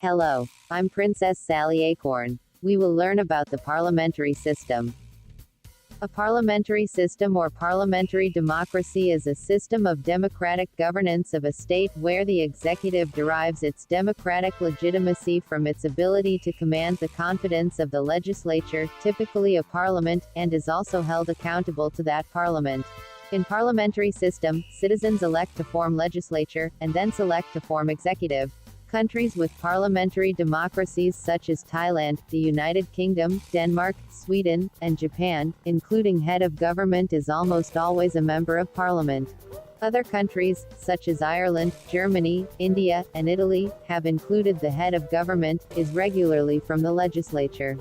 Hello, I'm Princess Sally Acorn. We will learn about the parliamentary system. A parliamentary system or parliamentary democracy is a system of democratic governance of a state where the executive derives its democratic legitimacy from its ability to command the confidence of the legislature, typically a parliament, and is also held accountable to that parliament. In parliamentary system, citizens elect to form legislature, and then select to form executive. Countries with parliamentary democracies such as Thailand, the United Kingdom, Denmark, Sweden, and Japan, including head of government is almost always a member of parliament. Other countries, such as Ireland, Germany, India, and Italy, have included the head of government is regularly from the legislature.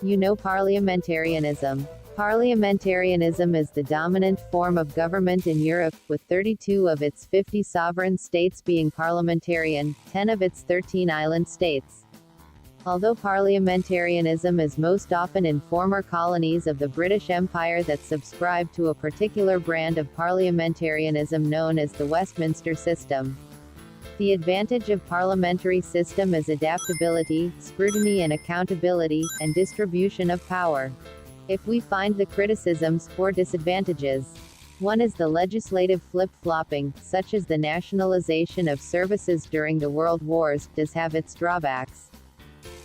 Parliamentarianism. Parliamentarianism is the dominant form of government in Europe, with 32 of its 50 sovereign states being parliamentarian, 10 of its 13 island states. Although parliamentarianism is most often in former colonies of the British Empire that subscribe to a particular brand of parliamentarianism known as the Westminster system. The advantage of parliamentary system is adaptability, scrutiny and accountability, and distribution of power. If we find the criticisms, or disadvantages. One is the legislative flip-flopping, such as the nationalization of services during the World Wars, does have its drawbacks.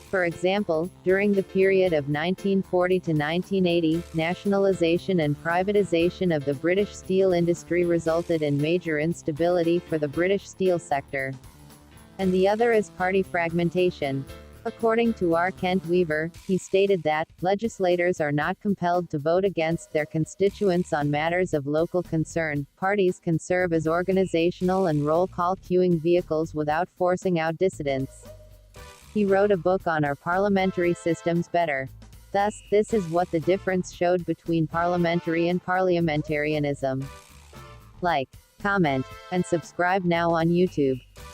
For example, during the period of 1940 to 1980, nationalization and privatization of the British steel industry resulted in major instability for the British steel sector. And the other is party fragmentation. According to R. Kent Weaver, he stated that, legislators are not compelled to vote against their constituents on matters of local concern. Parties can serve as organizational and roll call queuing vehicles without forcing out dissidents. He wrote a book on Are Parliamentary Systems Better? Thus, this is what the difference showed between parliamentary and parliamentarianism. Like, comment, and subscribe now on YouTube.